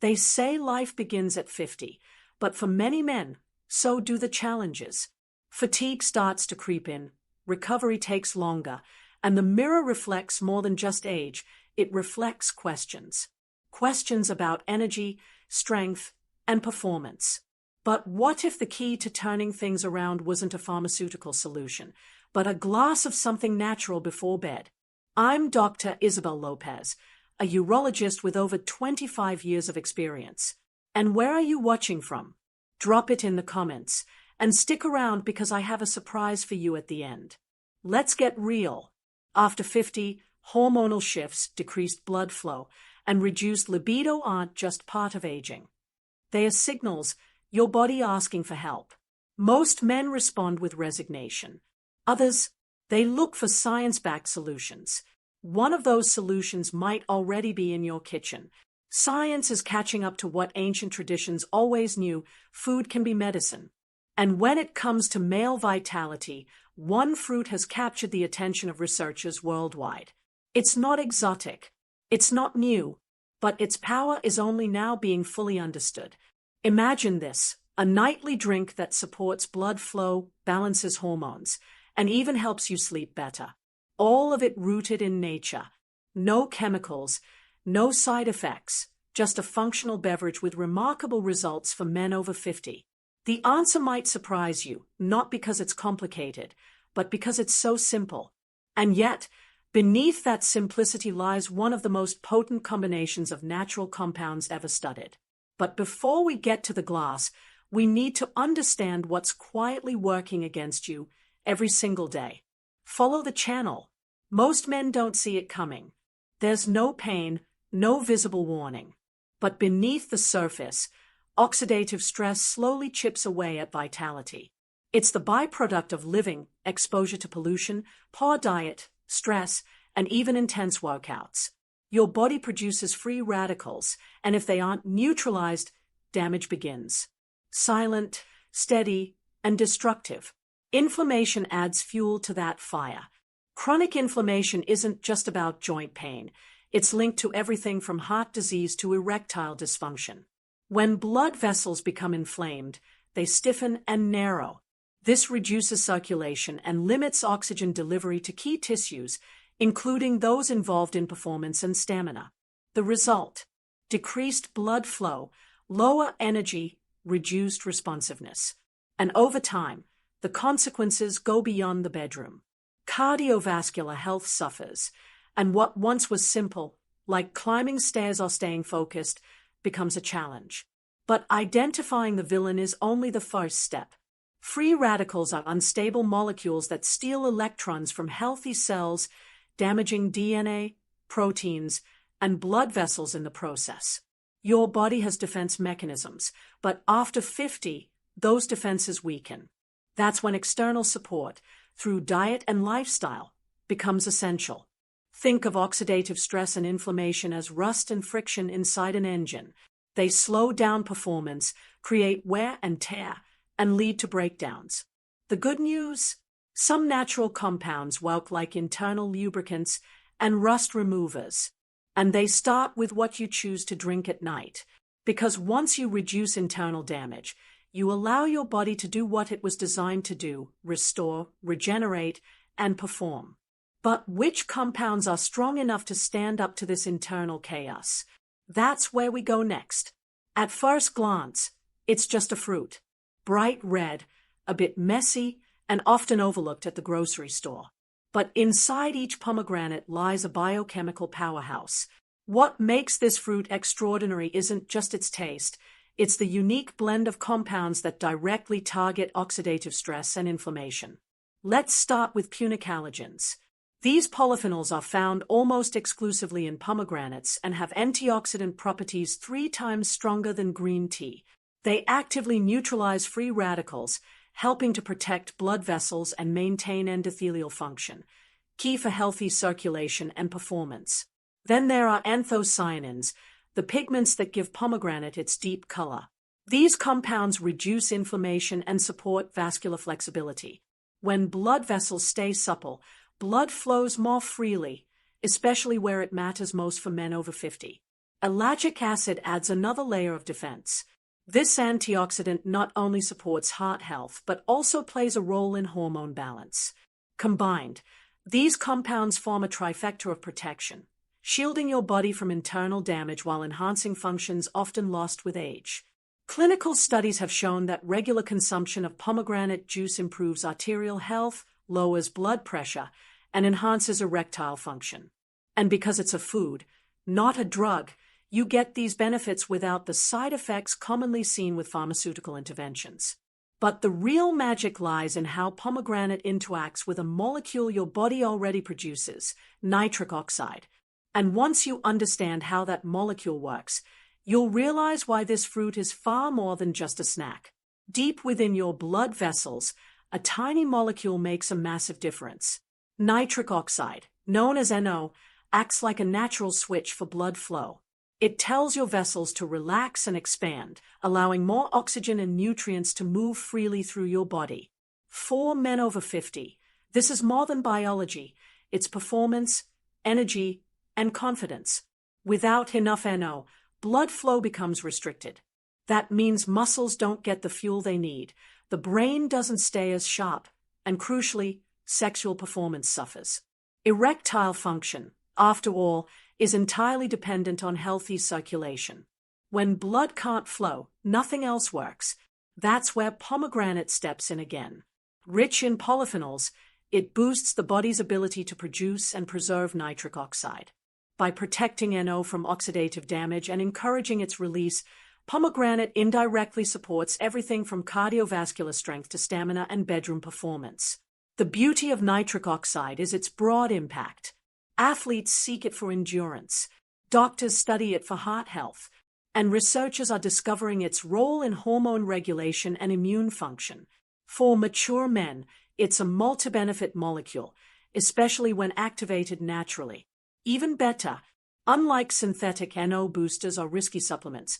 They say life begins at 50, but for many men, so do the challenges. Fatigue starts to creep in, recovery takes longer, and the mirror reflects more than just age, it reflects questions. Questions about energy, strength, and performance. But what if the key to turning things around wasn't a pharmaceutical solution, but a glass of something natural before bed? I'm Dr. Isabel Lopez, a urologist with over 25 years of experience. And where are you watching from? Drop it in the comments, and stick around because I have a surprise for you at the end. Let's get real. After 50, hormonal shifts, decreased blood flow, and reduced libido aren't just part of aging. They are signals, your body asking for help. Most men respond with resignation. Others, they look for science-backed solutions. One of those solutions might already be in your kitchen. Science is catching up to what ancient traditions always knew: food can be medicine. And when it comes to male vitality, one fruit has captured the attention of researchers worldwide. It's not exotic. It's not new. But its power is only now being fully understood. Imagine this: a nightly drink that supports blood flow, balances hormones, and even helps you sleep better. All of it rooted in nature. No chemicals, no side effects, just a functional beverage with remarkable results for men over 50. The answer might surprise you, not because it's complicated, but because it's so simple. And yet, beneath that simplicity lies one of the most potent combinations of natural compounds ever studied. But before we get to the glass, we need to understand what's quietly working against you every single day. Follow the channel. Most men don't see it coming. There's no pain, no visible warning. But beneath the surface, oxidative stress slowly chips away at vitality. It's the byproduct of living, exposure to pollution, poor diet, stress, and even intense workouts. Your body produces free radicals, and if they aren't neutralized, damage begins. Silent, steady, and destructive. Inflammation adds fuel to that fire. Chronic inflammation isn't just about joint pain. It's linked to everything from heart disease to erectile dysfunction. When blood vessels become inflamed, they stiffen and narrow. This reduces circulation and limits oxygen delivery to key tissues, including those involved in performance and stamina. The result: decreased blood flow, lower energy, reduced responsiveness. And over time, the consequences go beyond the bedroom. Cardiovascular health suffers, and what once was simple, like climbing stairs or staying focused, becomes a challenge. But identifying the villain is only the first step. Free radicals are unstable molecules that steal electrons from healthy cells, damaging DNA, proteins, and blood vessels in the process. Your body has defense mechanisms, but after 50, those defenses weaken. That's when external support, through diet and lifestyle, becomes essential. Think of oxidative stress and inflammation as rust and friction inside an engine. They slow down performance, create wear and tear, and lead to breakdowns. The good news? Some natural compounds work like internal lubricants and rust removers. And they start with what you choose to drink at night. Because once you reduce internal damage, you allow your body to do what it was designed to do: restore, regenerate, and perform. But which compounds are strong enough to stand up to this internal chaos? That's where we go next. At first glance, it's just a fruit. Bright red, a bit messy, and often overlooked at the grocery store. But inside each pomegranate lies a biochemical powerhouse. What makes this fruit extraordinary isn't just its taste. It's the unique blend of compounds that directly target oxidative stress and inflammation. Let's start with punicalagins. These polyphenols are found almost exclusively in pomegranates and have antioxidant properties 3 times stronger than green tea. They actively neutralize free radicals, helping to protect blood vessels and maintain endothelial function, key for healthy circulation and performance. Then there are anthocyanins, the pigments that give pomegranate its deep color. These compounds reduce inflammation and support vascular flexibility. When blood vessels stay supple, blood flows more freely, especially where it matters most for men over 50. Ellagic acid adds another layer of defense. This antioxidant not only supports heart health but also plays a role in hormone balance. Combined, these compounds form a trifecta of protection, shielding your body from internal damage while enhancing functions often lost with age. Clinical studies have shown that regular consumption of pomegranate juice improves arterial health, lowers blood pressure, and enhances erectile function. And because it's a food, not a drug, you get these benefits without the side effects commonly seen with pharmaceutical interventions. But the real magic lies in how pomegranate interacts with a molecule your body already produces, nitric oxide. And once you understand how that molecule works, you'll realize why this fruit is far more than just a snack. Deep within your blood vessels, a tiny molecule makes a massive difference. Nitric oxide, known as NO, acts like a natural switch for blood flow. It tells your vessels to relax and expand, allowing more oxygen and nutrients to move freely through your body. For men over 50, this is more than biology. It's performance, energy, and confidence. Without enough NO, blood flow becomes restricted. That means muscles don't get the fuel they need, the brain doesn't stay as sharp, and crucially, sexual performance suffers. Erectile function, after all, is entirely dependent on healthy circulation. When blood can't flow, nothing else works. That's where pomegranate steps in again. Rich in polyphenols, it boosts the body's ability to produce and preserve nitric oxide. By protecting NO from oxidative damage and encouraging its release, pomegranate indirectly supports everything from cardiovascular strength to stamina and bedroom performance. The beauty of nitric oxide is its broad impact. Athletes seek it for endurance, doctors study it for heart health, and researchers are discovering its role in hormone regulation and immune function. For mature men, it's a multi-benefit molecule, especially when activated naturally. Even better, unlike synthetic NO boosters or risky supplements,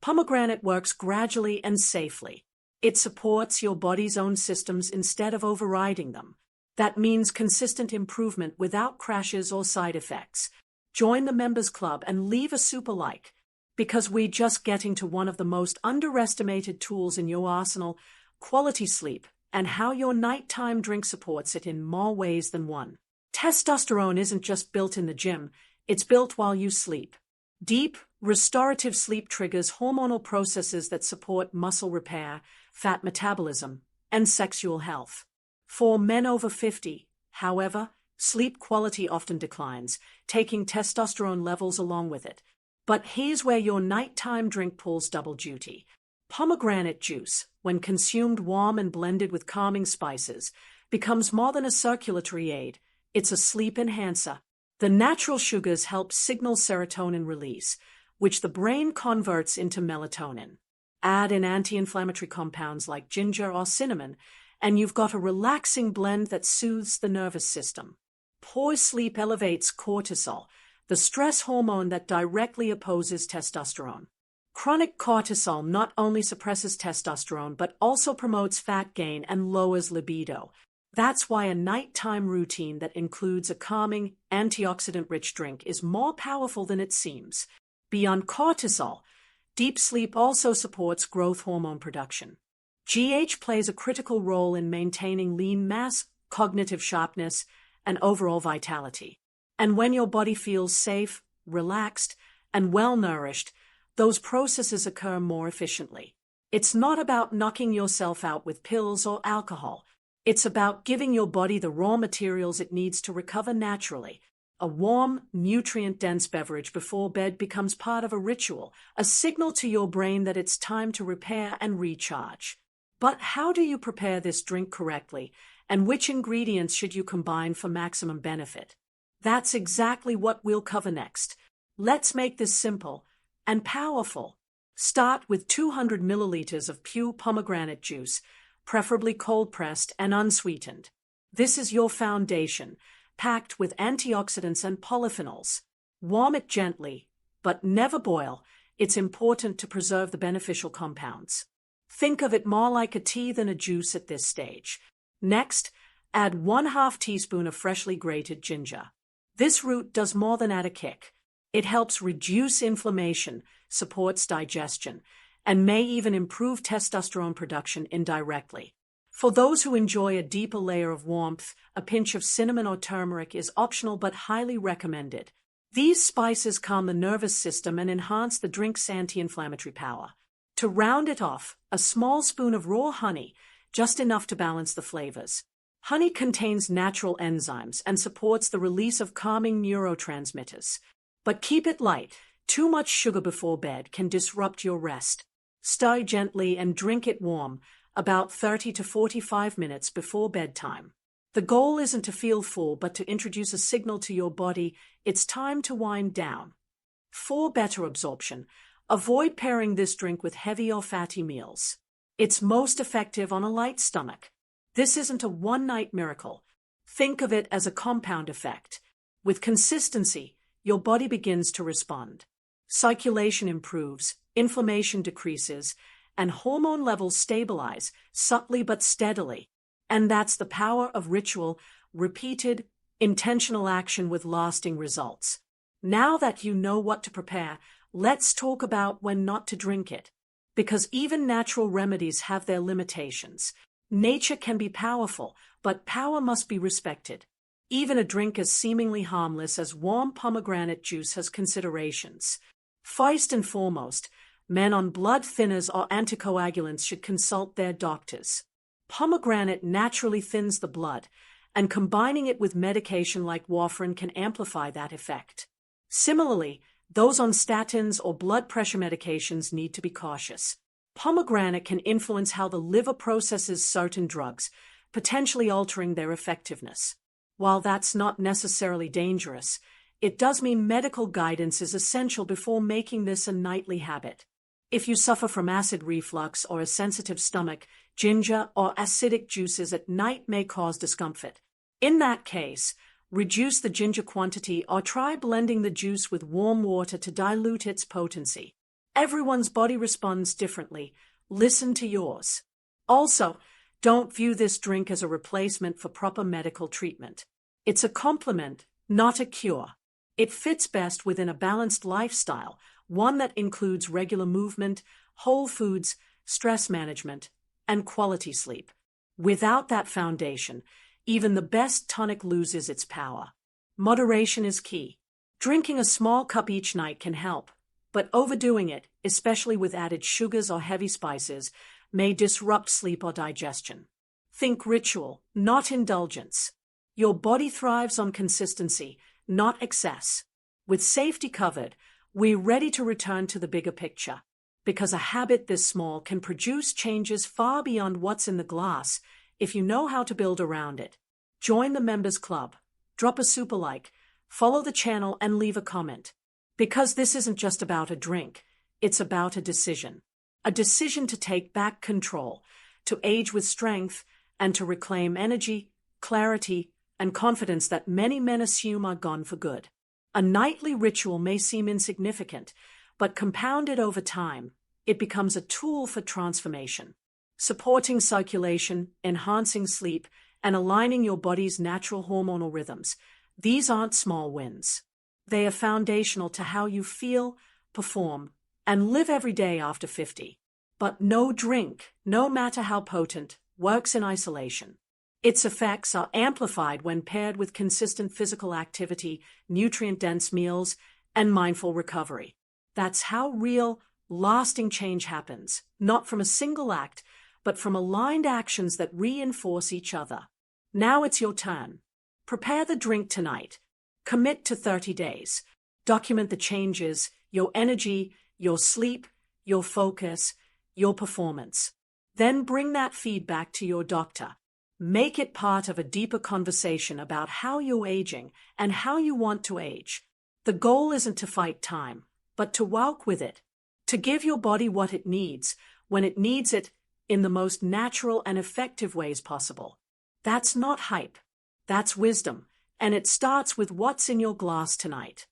pomegranate works gradually and safely. It supports your body's own systems instead of overriding them. That means consistent improvement without crashes or side effects. Join the members club and leave a super like, because we're just getting to one of the most underestimated tools in your arsenal, quality sleep, and how your nighttime drink supports it in more ways than one. Testosterone isn't just built in the gym, it's built while you sleep. Deep, restorative sleep triggers hormonal processes that support muscle repair, fat metabolism, and sexual health. For men over 50, however, sleep quality often declines, taking testosterone levels along with it. But here's where your nighttime drink pulls double duty. Pomegranate juice, when consumed warm and blended with calming spices, becomes more than a circulatory aid. It's a sleep enhancer. The natural sugars help signal serotonin release, which the brain converts into melatonin. Add in anti-inflammatory compounds like ginger or cinnamon, and you've got a relaxing blend that soothes the nervous system. Poor sleep elevates cortisol, the stress hormone that directly opposes testosterone. Chronic cortisol not only suppresses testosterone but also promotes fat gain and lowers libido. That's why a nighttime routine that includes a calming, antioxidant-rich drink is more powerful than it seems. Beyond cortisol, deep sleep also supports growth hormone production. GH plays a critical role in maintaining lean mass, cognitive sharpness, and overall vitality. And when your body feels safe, relaxed, and well-nourished, those processes occur more efficiently. It's not about knocking yourself out with pills or alcohol. It's about giving your body the raw materials it needs to recover naturally. A warm, nutrient-dense beverage before bed becomes part of a ritual, a signal to your brain that it's time to repair and recharge. But how do you prepare this drink correctly, and which ingredients should you combine for maximum benefit? That's exactly what we'll cover next. Let's make this simple and powerful. Start with 200 milliliters of pure pomegranate juice, preferably cold-pressed and unsweetened. This is your foundation, packed with antioxidants and polyphenols. Warm it gently, but never boil. It's important to preserve the beneficial compounds. Think of it more like a tea than a juice at this stage. Next, add 1/2 teaspoon of freshly grated ginger. This root does more than add a kick. It helps reduce inflammation, supports digestion, and may even improve testosterone production indirectly. For those who enjoy a deeper layer of warmth, a pinch of cinnamon or turmeric is optional but highly recommended. These spices calm the nervous system and enhance the drink's anti-inflammatory power. To round it off, a small spoon of raw honey, just enough to balance the flavors. Honey contains natural enzymes and supports the release of calming neurotransmitters. But keep it light. Too much sugar before bed can disrupt your rest. Stir gently and drink it warm, about 30 to 45 minutes before bedtime. The goal isn't to feel full, but to introduce a signal to your body it's time to wind down. For better absorption, avoid pairing this drink with heavy or fatty meals. It's most effective on a light stomach. This isn't a one-night miracle. Think of it as a compound effect. With consistency, your body begins to respond. Circulation improves, inflammation decreases, and hormone levels stabilize, subtly but steadily. And that's the power of ritual, repeated, intentional action with lasting results. Now that you know what to prepare, let's talk about when not to drink it. Because even natural remedies have their limitations. Nature can be powerful, but power must be respected. Even a drink as seemingly harmless as warm pomegranate juice has considerations. First and foremost, men on blood thinners or anticoagulants should consult their doctors. Pomegranate naturally thins the blood, and combining it with medication like warfarin can amplify that effect. Similarly, those on statins or blood pressure medications need to be cautious. Pomegranate can influence how the liver processes certain drugs, potentially altering their effectiveness. While that's not necessarily dangerous, it does mean medical guidance is essential before making this a nightly habit. If you suffer from acid reflux or a sensitive stomach, ginger or acidic juices at night may cause discomfort. In that case, reduce the ginger quantity or try blending the juice with warm water to dilute its potency. Everyone's body responds differently. Listen to yours. Also, don't view this drink as a replacement for proper medical treatment. It's a complement, not a cure. It fits best within a balanced lifestyle, one that includes regular movement, whole foods, stress management, and quality sleep. Without that foundation, even the best tonic loses its power. Moderation is key. Drinking a small cup each night can help, but overdoing it, especially with added sugars or heavy spices, may disrupt sleep or digestion. Think ritual, not indulgence. Your body thrives on consistency, not excess. With safety covered, we're ready to return to the bigger picture. Because a habit this small can produce changes far beyond what's in the glass if you know how to build around it. Join the members club, drop a super like, follow the channel and leave a comment. Because this isn't just about a drink, it's about a decision. A decision to take back control, to age with strength, and to reclaim energy, clarity, and confidence that many men assume are gone for good. A nightly ritual may seem insignificant, but compounded over time, it becomes a tool for transformation. Supporting circulation, enhancing sleep, and aligning your body's natural hormonal rhythms, these aren't small wins. They are foundational to how you feel, perform, and live every day after 50. But no drink, no matter how potent, works in isolation. Its effects are amplified when paired with consistent physical activity, nutrient-dense meals, and mindful recovery. That's how real, lasting change happens, not from a single act, but from aligned actions that reinforce each other. Now it's your turn. Prepare the drink tonight. Commit to 30 days. Document the changes, your energy, your sleep, your focus, your performance. Then bring that feedback to your doctor. Make it part of a deeper conversation about how you're aging and how you want to age. The goal isn't to fight time, but to walk with it. To give your body what it needs, when it needs it, in the most natural and effective ways possible. That's not hype. That's wisdom. And it starts with what's in your glass tonight.